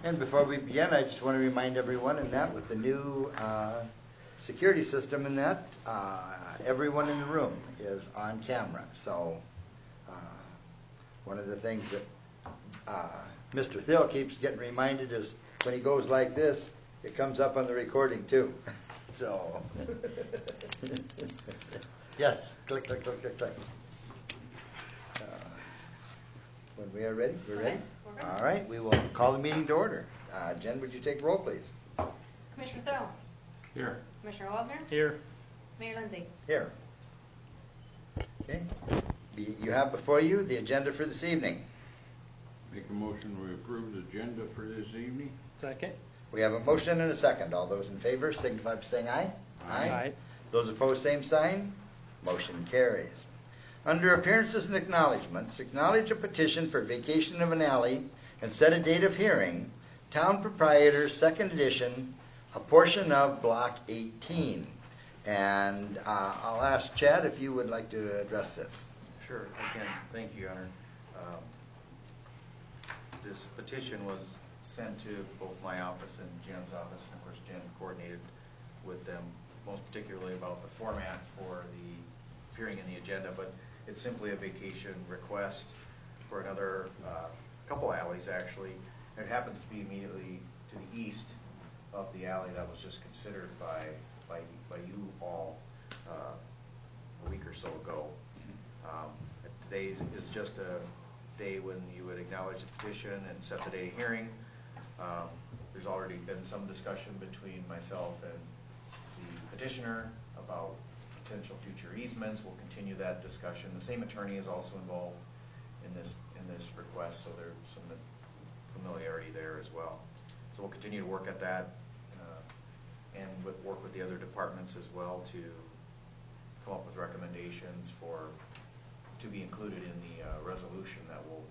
And before we begin, I just want to remind everyone in that with the new security system in that, everyone in the room is on camera. So one of the things that Mr. Thill keeps getting reminded is when he goes like this, it comes up on the recording too. So, yes, click, click, click, click, click. When we are ready, we're ready? All right, we will call the meeting to order. Jen, would you take roll, please? Commissioner Thill. Here. Commissioner Wagner. Here. Mayor Lindsay. Here. Okay. You have before you the agenda for this evening. Make a motion we approve the agenda for this evening. Second. We have a motion and a second. All those in favor signify by saying aye. Aye. Those opposed, same sign. Motion carries. Under appearances and acknowledgments, acknowledge a petition for vacation of an alley and set a date of hearing. Town Proprietor, Second Edition, a portion of Block 18. And I'll ask Chad if you would like to address this. Sure, I can. Thank you, Your Honor. This petition was sent to both my office and Jen's office, and of course Jen coordinated with them, most particularly about the format for the hearing in the agenda, but it's simply a vacation request for another couple alleys actually. It happens to be immediately to the east of the alley that was just considered by you all a week or so ago. Today is just a day when you would acknowledge the petition and set the day of hearing. There's already been some discussion between myself and the petitioner about potential future easements. We'll continue that discussion. The same attorney is also involved in this request, so there's some familiarity there as well. So we'll continue to work at that and work with the other departments as well to come up with recommendations to be included in the resolution that will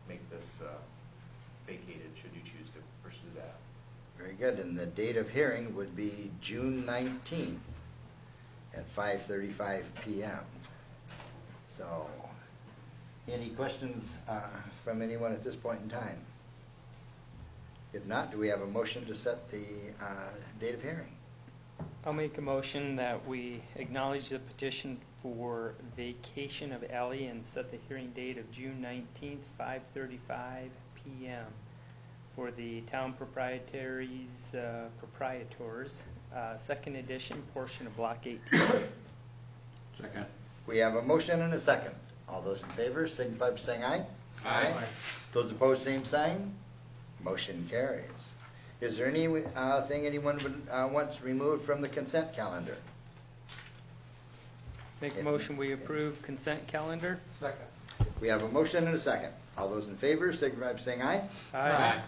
make this vacated should you choose to pursue that. Very good. And the date of hearing would be June 19th at 5:35 p.m. So, any questions from anyone at this point in time? If not, do we have a motion to set the date of hearing? I'll make a motion that we acknowledge the petition for vacation of alley and set the hearing date of June 19th, 5:35 p.m. for the town proprietors, second edition portion of Block 18. Second. We have a motion and a second. All those in favor signify by saying aye. Aye. Those opposed, same sign. Motion carries. Is there any thing anyone would wants removed from the consent calendar? Make a motion we approve consent calendar. Second. We have a motion and a second. All those in favor signify by saying aye. Aye.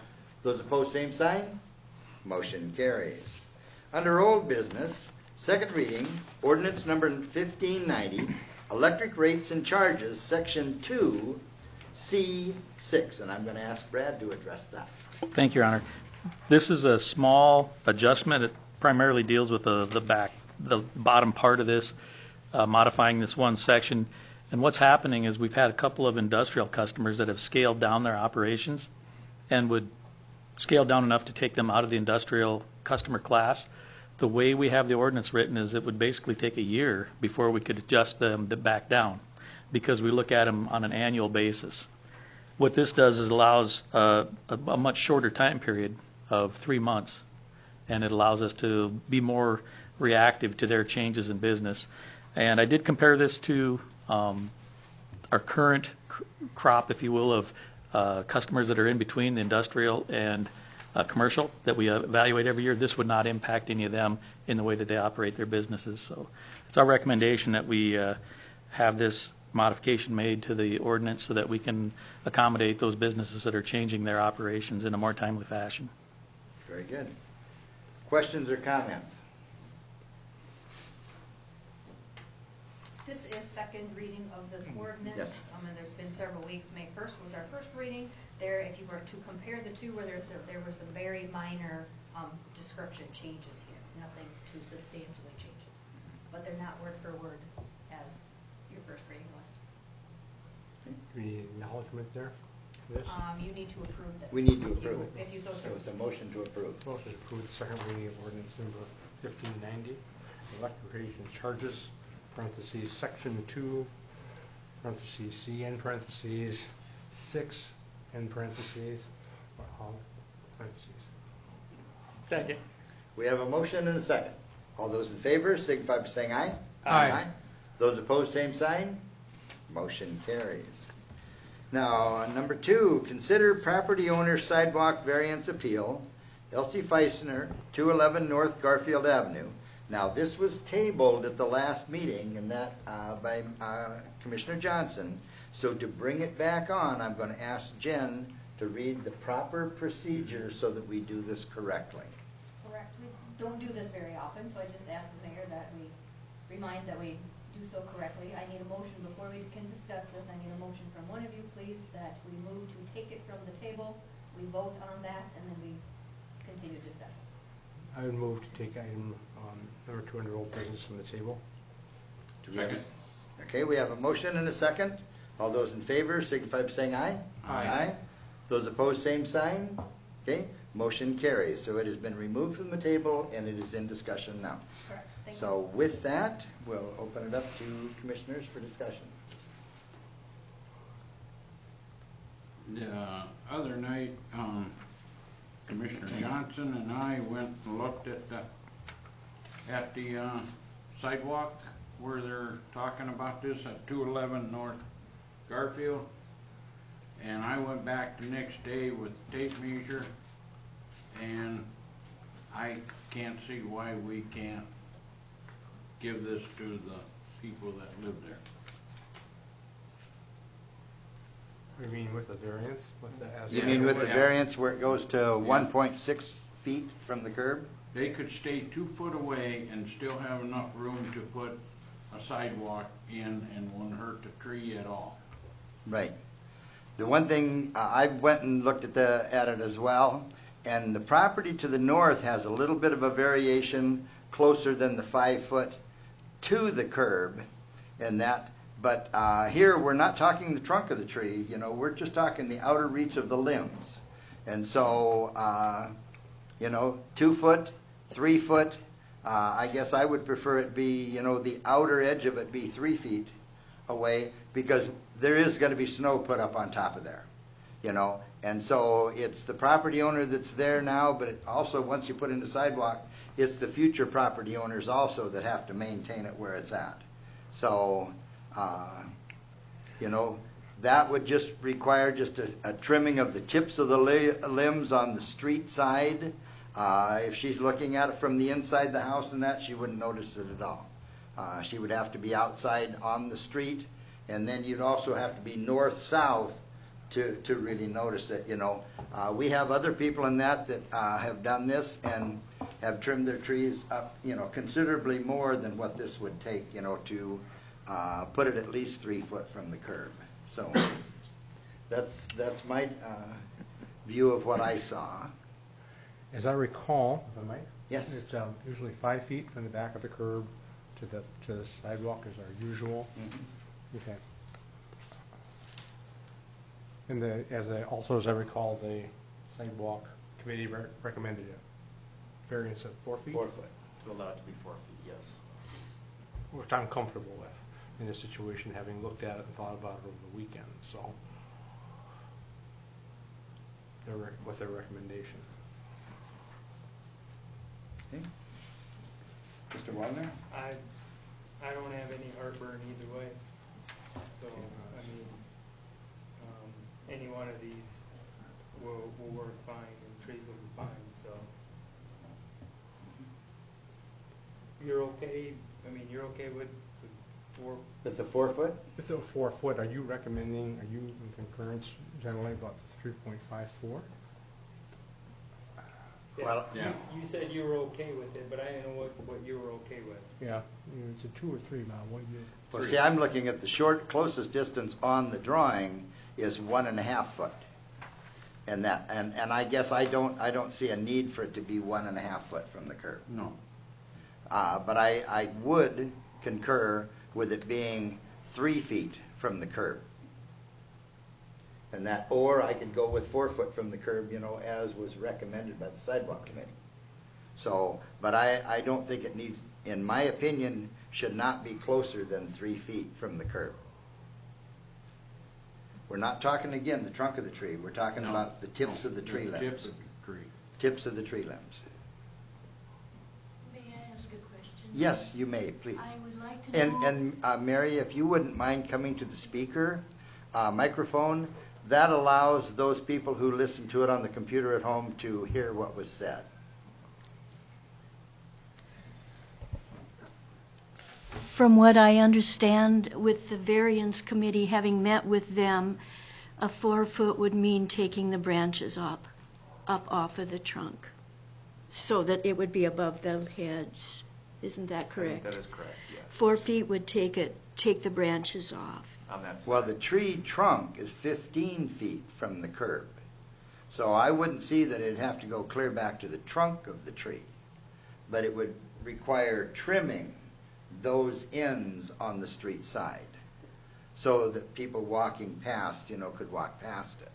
Those opposed, same sign. Motion carries. Under old business, second reading, ordinance number 1590, electric rates and charges, section 2, C6. And I'm going to ask Brad to address that. Thank you, Your Honor. This is a small adjustment. It primarily deals with the bottom part of this, modifying this one section. And what's happening is we've had a couple of industrial customers that have scaled down their operations and would scale down enough to take them out of the industrial customer class. The way we have the ordinance written is it would basically take a year before we could adjust them back down because we look at them on an annual basis. What this does is it allows a much shorter time period of 3 months, and it allows us to be more reactive to their changes in business. And I did compare this to our current crop, if you will, of customers that are in between the industrial and commercial that we evaluate every year. This would not impact any of them in the way that they operate their businesses. So it's our recommendation that we have this modification made to the ordinance so that we can accommodate those businesses that are changing their operations in a more timely fashion. Very good. Questions or comments? This is second reading of this ordinance. Yes. And there's been several weeks. May 1st was our first reading. There, if you were to compare the two, there were some very minor description changes here. Nothing too substantially changing. But they're not word for word as your first reading was. Any acknowledgement there? this? You need to approve this. We need to If you- approve. If you so So it's a choose. motion to approve. Motion to approve the second reading of ordinance number 1590, electric rates and charges, parentheses, section 2, parentheses, C, end parentheses, 6, end parentheses, parentheses. Second. We have a motion and a second. All those in favor signify by saying aye. Aye. Those opposed, same sign. Motion carries. Now, number 2, consider property owner sidewalk variance appeal, Elsie Feisner, 211 North Garfield Avenue. Now, this was tabled at the last meeting, and that by Commissioner Johnson. So to bring it back on, I'm going to ask Jen to read the proper procedure so that we do this correctly. Correct. We don't do this very often, so I just asked the mayor that we remind that we do so correctly. I need a motion before we can discuss this. I need a motion from one of you, please, that we move to take it from the table, we vote on that, and then we continue discussion. I would move to take item number 2 under old business from the table. Do we have a- Second. Okay, we have a motion and a second. All those in favor signify by saying aye. Aye. Those opposed, same sign. Okay, motion carries. So it has been removed from the table and it is in discussion now. Correct. Thank you. So with that, we'll open it up to commissioners for discussion. The other night, Commissioner Johnson and I went and looked at the sidewalk where they're talking about this at 211 North Garfield. And I went back the next day with tape measure, and I can't see why we can't give this to the people that live there. You mean with the variance? With the as You Yeah, mean with the yeah. variance where it goes to 1.6 feet from the curb? They could stay 2 foot away and still have enough room to put a sidewalk in and wouldn't hurt the tree at all. Right. The one thing, I went and looked at it as well, and the property to the north has a little bit of a variation closer than the 5 foot to the curb and that. But here, we're not talking the trunk of the tree, you know, we're just talking the outer reach of the limbs. And so, 2 foot, 3 foot, I guess I would prefer it be, the outer edge of it be 3 feet away, because there is going to be snow put up on top of there, and so it's the property owner that's there now, but it also, once you put in the sidewalk, it's the future property owners also that have to maintain it where it's at. So, that would just require just a trimming of the tips of the limbs on the street side. If she's looking at it from the inside the house and that, she wouldn't notice it at all. She would have to be outside on the street, and then you'd also have to be north-south to really notice it, We have other people in that have done this and have trimmed their trees up, considerably more than what this would take, to put it at least 3 foot from the curb. So that's my view of what I saw. As I recall, if I might. Yes. It's usually 5 feet from the back of the curb to the sidewalk is our usual. Okay. And as I recall, the sidewalk committee recommended a variance of 4 feet. 4 foot. To allow it to be 4 feet, yes. Which I'm comfortable with in this situation, having looked at it and thought about it over the weekend, so. With their recommendation. Okay. Mr. Wagner? I don't have any heartburn either way. So, I mean, any one of these will work fine, and trees will be fine, so. You're okay, you're okay with the 4? With the 4 foot? With the 4 foot, are you in concurrence generally about 3.54? Well, Yeah. You said you were okay with it, but I didn't know what you were okay with. Yeah, it's a 2 or 3 now, what do you? Well, see, I'm looking at the closest distance on the drawing is 1.5 foot. And I guess I don't see a need for it to be 1.5 foot from the curb. No. But I would concur with it being 3 feet from the curb. And that, or I could go with 4 foot from the curb, as was recommended by the sidewalk committee. So, but I don't think it needs, in my opinion, should not be closer than 3 feet from the curb. We're not talking, again, the trunk of the tree. We're talking No. about the tips of the tree The limbs. tips of the tree. Tips of the tree limbs. May I ask a question? Yes, you may, please. I would like to know. And Mary, if you wouldn't mind coming to the speaker microphone, that allows those people who listen to it on the computer at home to hear what was said. From what I understand, with the variance committee, having met with them, a 4 foot would mean taking the branches up off of the trunk, so that it would be above the heads. Isn't that I think correct? that is correct, yes. 4 feet would take the branches off. On that side. Well, the tree trunk is 15 feet from the curb. So I wouldn't see that it'd have to go clear back to the trunk of the tree. But it would require trimming those ends on the street side so that people walking past, could walk past it.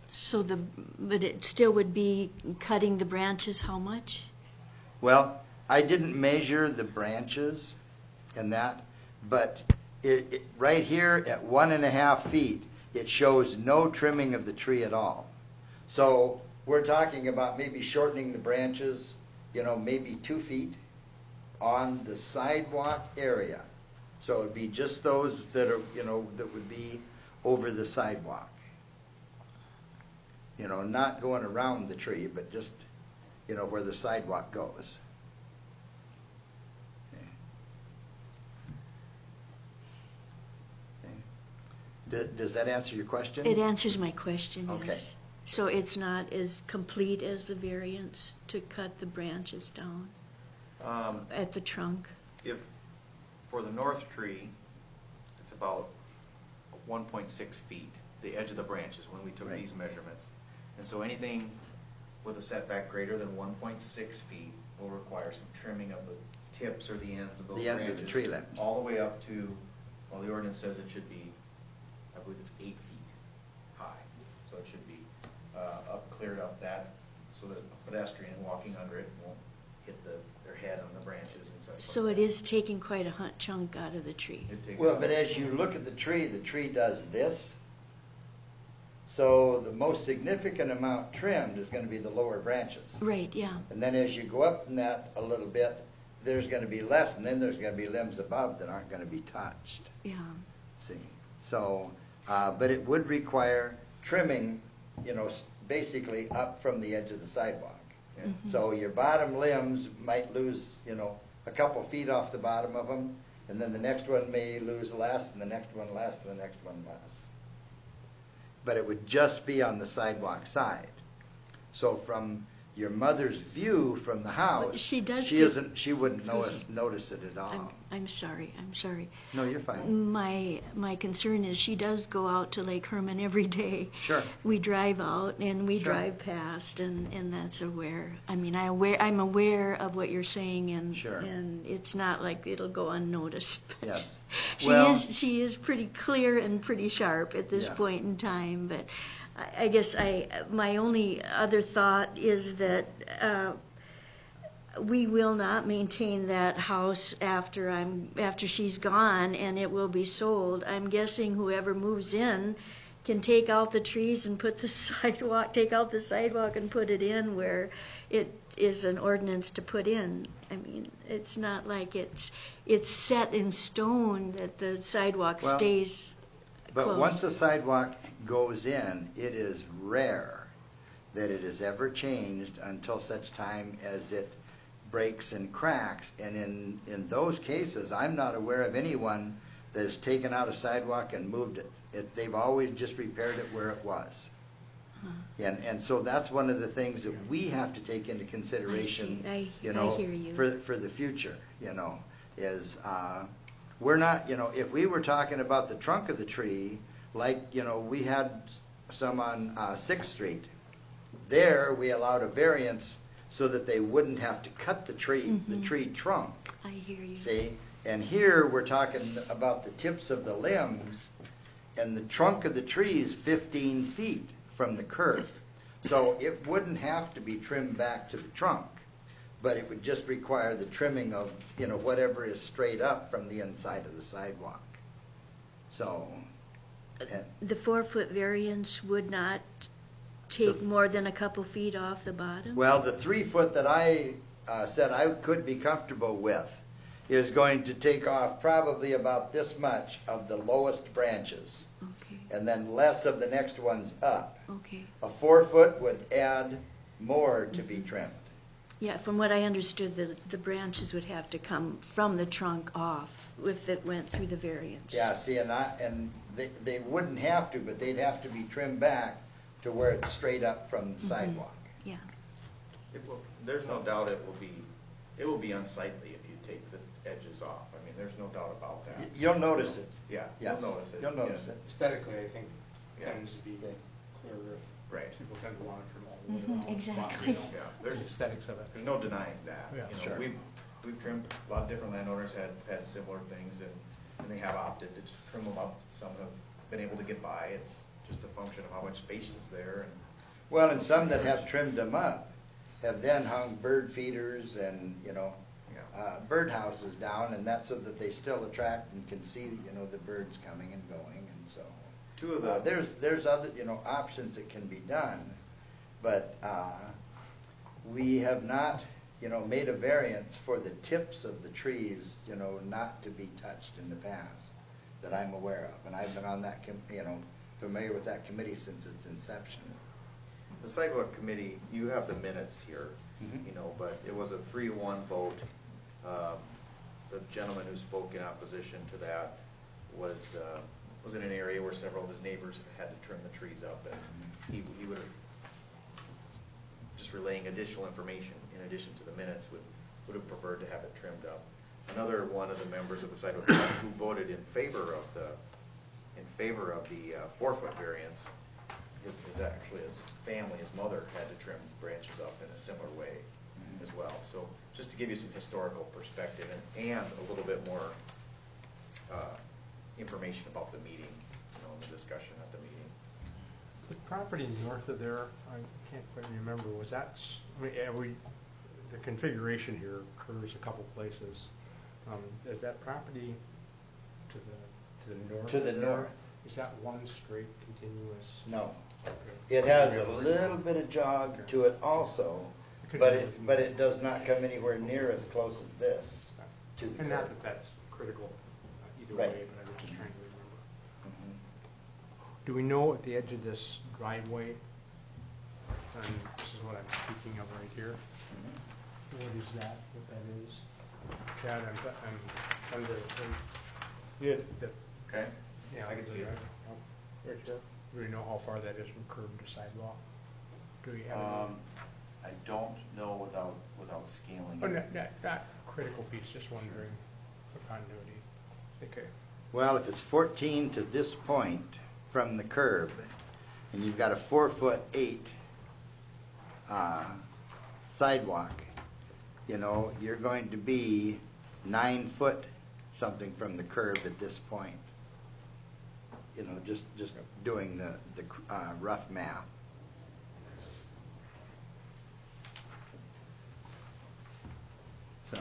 But it still would be cutting the branches how much? Well, I didn't measure the branches and that, but right here at 1.5 feet, it shows no trimming of the tree at all. So we're talking about maybe shortening the branches, maybe 2 feet on the sidewalk area. So it'd be just those that are, that would be over the sidewalk. Not going around the tree, but just, where the sidewalk goes. Does that answer your question? It answers my question, Okay. yes. So it's not as complete as the variance to cut the branches down at the trunk? If, for the north tree, it's about 1.6 feet, the edge of the branches, when we took Right. these measurements. And so anything with a setback greater than 1.6 feet will require some trimming of the tips or the ends of those The branches. ends of the tree limbs. All the way up to, well, the ordinance says it should be, I believe it's 8 feet high. So it should be cleared up that, so that a pedestrian walking under it won't hit their head on the branches and such. So like it is taking quite a chunk out of the tree. that. It'd take Well, about- but as you look at the tree does this. So the most significant amount trimmed is going to be the lower branches. Right, yeah. And then as you go up in that a little bit, there's going to be less, and then there's going to be limbs above that aren't going to be touched. Yeah. See? So, but it would require trimming, basically up from the edge of the sidewalk. Yeah. So your bottom limbs might lose, a couple feet off the bottom of them, and then the next one may lose less, and the next one less, and the next one less. But it would just be on the sidewalk side. So from your mother's view from the house, she does she get- isn't, she wouldn't notice it at all. I'm sorry. No, you're fine. My concern is she does go out to Lake Herman every day. Sure. We drive out and we Sure. drive past, and that's aware. I mean, I'm aware of what you're saying, and Sure. and it's not like it'll go unnoticed. But Yes. she Well- she is pretty clear and pretty sharp at this Yeah. point in time. But I guess my only other thought is that we will not maintain that house after she's gone, and it will be sold. I'm guessing whoever moves in can take out the trees and put the sidewalk, take out the sidewalk and put it in where it is an ordinance to put in. I mean, it's not like it's set in stone that the sidewalk Well, stays But closed. once the sidewalk goes in, it is rare that it is ever changed until such time as it breaks and cracks. And in those cases, I'm not aware of anyone that has taken out a sidewalk and moved it. They've always just repaired it where it was. And so that's one of the things that we have to take into consideration, I hear you. for the future, is we're not, if we were talking about the trunk of the tree, like, we had some on 6th Street, there we allowed a variance so that they wouldn't have to cut the tree trunk, I hear you. see? And here we're talking about the tips of the limbs, and the trunk of the tree is 15 feet from the curb. So it wouldn't have to be trimmed back to the trunk, but it would just require the trimming of, whatever is straight up from the inside of the sidewalk. So, and- The 4-foot variance would not take more than a couple feet off the bottom? well, the 3 foot that I said I could be comfortable with is going to take off probably about this much of the lowest branches, Okay, and then less of the next ones up. okay. A 4 foot would add more to be trimmed. Yeah, from what I understood, the branches would have to come from the trunk off if it went through the variance. Yeah, see, and they wouldn't have to, but they'd have to be trimmed back to where it's straight up from the sidewalk. Yeah. There's no doubt it will be unsightly if you take the edges off. I mean, there's no doubt about that. You'll notice it. Yeah, Yes, you'll notice it. You'll notice it. Aesthetically, I think Yeah. tends to be Okay. clearer. Right. People tend to want to trim all the way around. Exactly. Yeah, There's there's aesthetics of it. no denying that. Yeah, You know, sure. We've trimmed, a lot of different landowners had similar things, and they have opted to just trim them up. Some have been able to get by. It's just a function of how much space is there. And Well, and some that have trimmed them up have then hung bird feeders and, bird houses down, and that's so that they still attract and can see, the birds coming and going, and so. two of the There's other, options that can be done, but we have not, made a variance for the tips of the trees, not to be touched in the past that I'm aware of, and I've been on that, familiar with that committee since its inception. The sidewalk committee, you have the minutes here, Mhm. but it was a 3-1 vote. The gentleman who spoke in opposition to that was in an area where several of his neighbors had to trim the trees up, and he would have, just relaying additional information in addition to the minutes, would have preferred to have it trimmed up. Another one of the members of the sidewalk committee who voted in favor of the 4-foot variance, his family, his mother had to trim branches up in a similar way as well. So just to give you some historical perspective and a little bit more information about the meeting, and the discussion at the meeting. The property north of there, I can't quite remember, was that, the configuration here occurs a couple places. Is that property to the north? To the of there? north. Is that one straight continuous? No. Okay. It has a little bit of jog to it also, but it does not come anywhere near as close as this to the And not curb. that that's critical either Right. way, but I was just trying to remember. Mhm. Do we know at the edge of this driveway, and this is what I'm speaking of right here, what is that, what that is? Chad, I'm under, yeah, Okay? yeah. I can see it. Right here. Do we know how far that is from curb to sidewalk? Do we have? I don't know without scaling. Oh, not critical piece, just wondering for continuity. Okay. Well, if it's 14 to this point from the curb, and you've got a 4'8" sidewalk, you're going to be 9 foot something from the curb at this point. Just doing the rough math. So,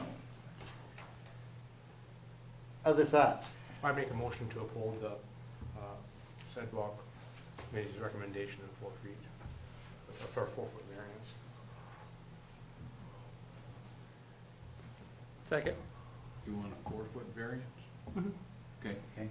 other thoughts? I make a motion to uphold the sidewalk committee's recommendation of 4 feet, for a 4-foot variance. Second. You want a 4-foot variance? Okay. Okay.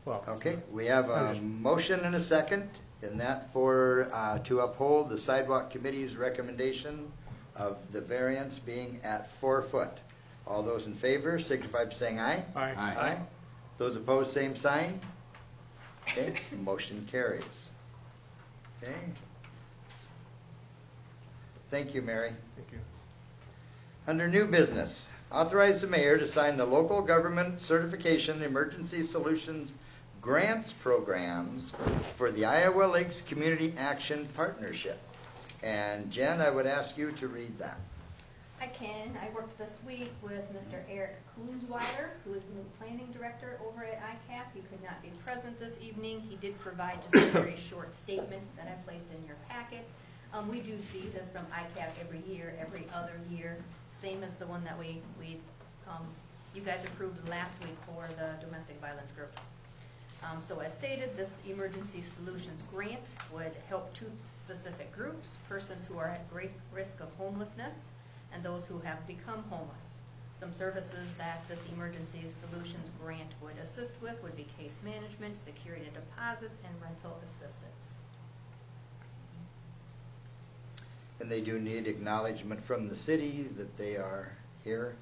Well, Okay, we have a motion and a second, and that to uphold the sidewalk committee's recommendation of the variance being at 4 foot. All those in favor signify by saying aye. Aye. Aye. Those opposed, same sign. Okay, motion carries. Okay. Thank you, Mary. Thank you. Under new business, authorize the mayor to sign the local government certification emergency solutions grants programs for the Iowa Lakes Community Action Partnership. And Jen, I would ask you to read that. I can. I worked this week with Mr. Eric Koonsweiler, who is the new planning director over at ICAP. He could not be present this evening. He did provide just a very short statement that I placed in your packet. We do see this from ICAP every year, every other year, same as the one that you guys approved last week for the domestic violence group. So as stated, this emergency solutions grant would help two specific groups, persons who are at great risk of homelessness and those who have become homeless. Some services that this emergency solutions grant would assist with would be case management, security deposits, and rental assistance. And they do need acknowledgement from the city that they are here,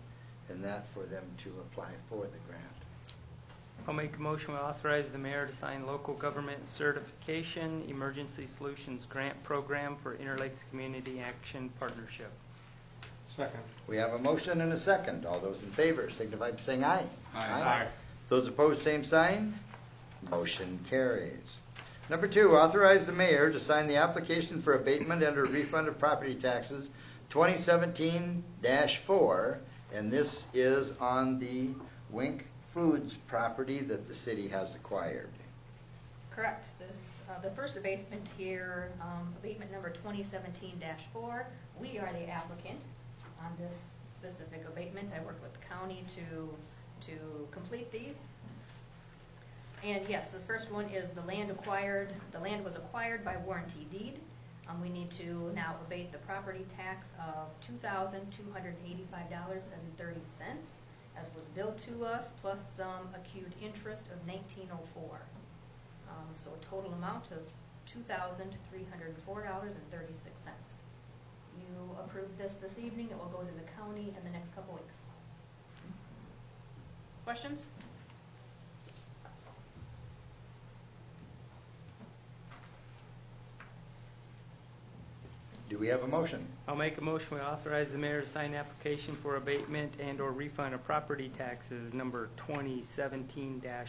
and that for them to apply for the grant. I'll make a motion to authorize the mayor to sign local government certification emergency solutions grant program for Interlakes Community Action Partnership. Second. We have a motion and a second. All those in favor signify by saying aye. Aye. Those opposed, same sign. Motion carries. Number 2, authorize the mayor to sign the application for abatement and or refund of property taxes 2017-4, and this is on the Wink Foods property that the city has acquired. Correct. This, the first abatement here, abatement number 2017-4, we are the applicant on this specific abatement. I worked with the county to complete these. And yes, this first one is the land acquired. The land was acquired by warranty deed. We need to now abate the property tax of $2,285.30 as was billed to us, plus some accrued interest of $19.04. So a total amount of $2,304.36. You approve this evening. It will go to the county in the next couple weeks. Questions? Do we have a motion? I'll make a motion to authorize the mayor to sign application for abatement and or refund of property taxes number 2017-4.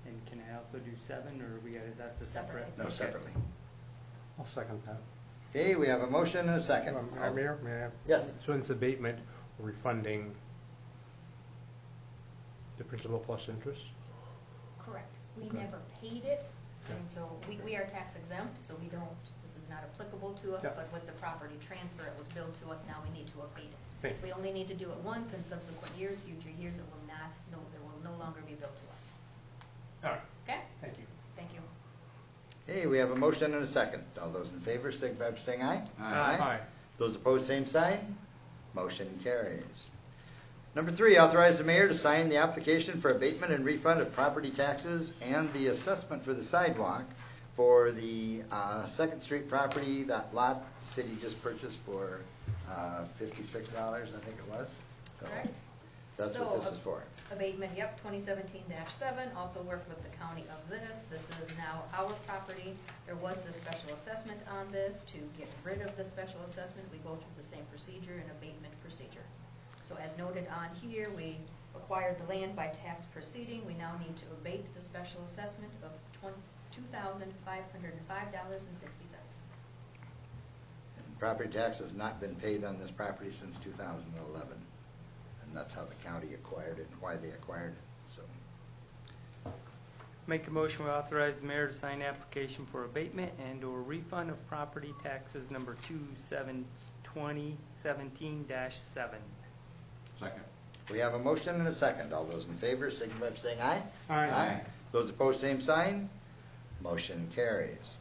And can I also do 7, or that's a separate? Separate. No, Okay. separately. I'll second that. Okay, we have a motion and a second. Mayor, may I? Yes. So in this abatement, we're refunding the principal plus interest? Correct. We Okay. never paid it, Okay. and so we are tax exempt, so we don't, this is not applicable to us, Yeah. but with the property transfer, it was billed to us, now we need to abate it. Okay. We only need to do it once, in subsequent years, future years, it will no longer be billed to us. All right, Okay? thank you. Thank you. Okay, we have a motion and a second. All those in favor signify by saying aye. Aye. Those opposed, same sign. Motion carries. Number 3, authorize the mayor to sign the application for abatement and refund of property taxes and the assessment for the sidewalk for the 2nd Street property, that lot the city just purchased for $56, I think it was. So Correct. That's what this is for. Abatement, yep, 2017-7, also worked with the county of this. This is now our property. There was the special assessment on this. To get rid of the special assessment, we go through the same procedure, an abatement procedure. So as noted on here, we acquired the land by tax proceeding. We now need to abate the special assessment of $2,505.60. And property tax has not been paid on this property since 2011. And that's how the county acquired it and why they acquired it. So, Make a motion to authorize the mayor to sign application for abatement and or refund of property taxes number 2017-7. Second. we have a motion and a second. All those in favor signify by saying aye. Aye. Those opposed, same sign. Motion carries.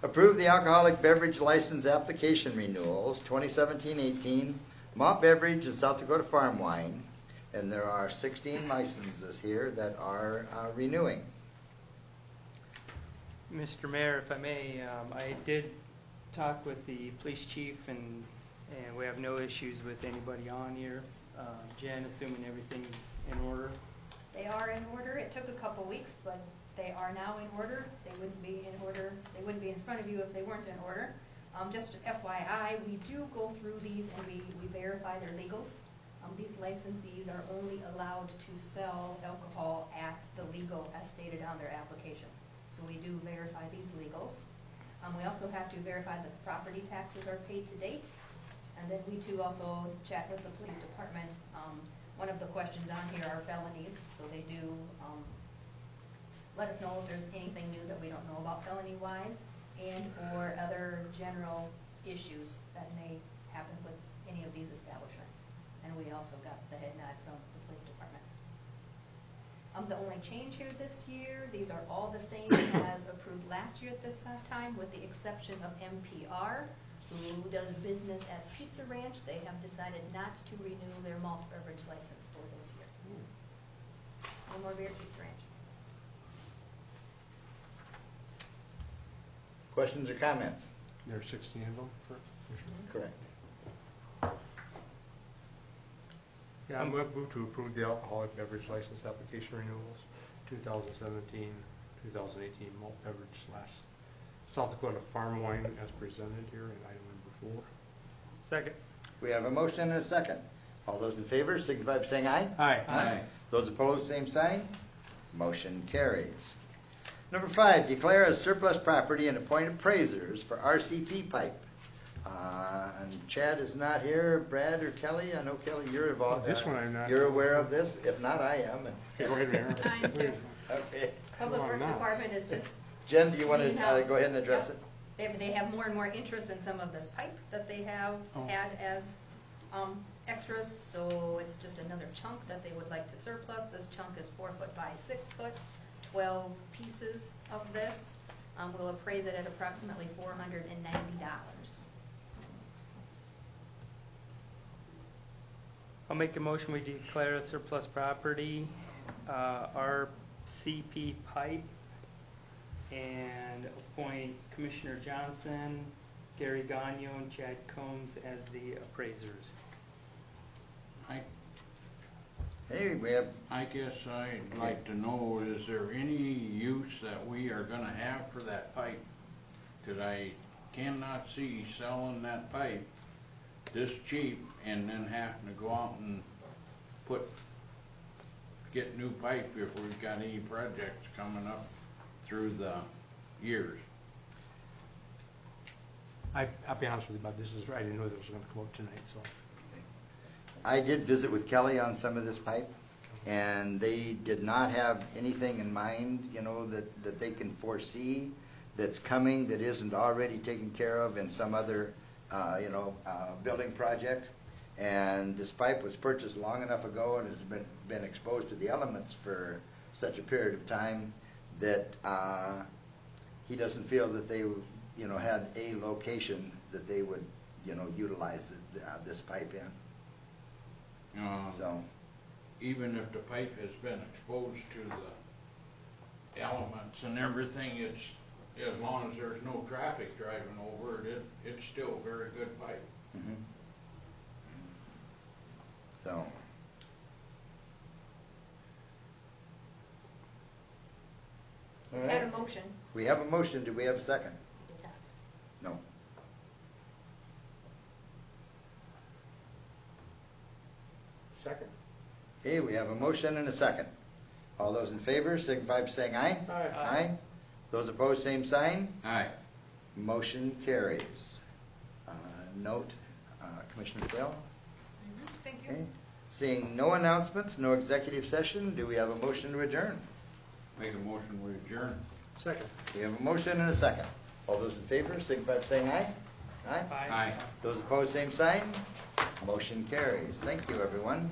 Approve the alcoholic beverage license application renewals 2017-18, malt beverage and South Dakota farm wine. And there are 16 licenses here that are renewing. Mr. Mayor, if I may, I did talk with the police chief, and we have no issues with anybody on here. Jen, assuming everything's in order? They are in order. It took a couple weeks, but they are now in order. They wouldn't be in order. They wouldn't be in front of you if they weren't in order. Just FYI, we do go through these and we verify their legals. These licensees are only allowed to sell alcohol at the legal as stated on their application. So we do verify these legals. We also have to verify that the property taxes are paid to date. And then we too also chat with the police department. One of the questions on here are felonies, so they do let us know if there's anything new that we don't know about felony-wise, and or other general issues that may happen with any of these establishments. And we also got the head nod from the police department. The only change here this year, these are all the same as approved last year at this time, with the exception of MPR, who does business as Pizza Ranch. They have decided not to renew their malt beverage license for this year. No more beer at Pizza Ranch. Questions or comments? There are 16 of them for Correct. Yeah, I'm going to move to approve the alcoholic beverage license application renewals, 2017, 2018 malt beverage / South Dakota farm wine as presented here in item number 4. Second. We have a motion and a second. All those in favor signify by saying aye. Aye. Aye. Those opposed, same sign. Motion carries. Number 5, declare as surplus property and appoint appraisers for RCP pipe. And Chad is not here. Brad or Kelly? I know Kelly, you're involved. This one I'm not. You're aware of this? If not, I am. Go ahead, Mayor. I am too. Okay. Public Come on Works now. Department is just Jen, do you want to in-house. go ahead and address Yep. it? They have more and more interest in some of this pipe that they have had as extras, so it's just another chunk that they would like to surplus. This chunk is 4 foot by 6 foot, 12 pieces of this. We'll appraise it at approximately $490. I'll make a motion, we declare a surplus property, RCP pipe, and appoint Commissioner Johnson, Gary Gagnon, and Chad Combs as the appraisers. Hey, we have, I guess I'd like to know, is there any use that we are gonna have for that pipe? 'Cause I cannot see selling that pipe this cheap and then having to go out and get new pipe if we've got any projects coming up through the years. I'll be honest with you about this. I didn't know that was going to come up tonight, so. I did visit with Kelly on some of this pipe, and they did not have anything in mind, that they can foresee that's coming that isn't already taken care of in some other, building project. And this pipe was purchased long enough ago and has been exposed to the elements for such a period of time that he doesn't feel that they, had a location that they would, utilize this pipe in. So, Even if the pipe has been exposed to the elements and everything, it's, as long as there's no traffic driving over it, it's still very good pipe. mhm. So, all We had right. a motion. We have a motion. Do we have a second? We did not. No. Second. Okay, we have a motion and a second. All those in favor signify by saying aye. Aye. Aye. Those opposed, same sign. Aye. Motion carries. Note, Commissioner Bill. Thank Okay. you. Seeing no announcements, no executive session, do we have a motion to adjourn? Make a motion, we adjourn. Second. We have a motion and a second. All those in favor signify by saying aye. Aye. Aye. Those opposed, same sign. Motion carries. Thank you, everyone.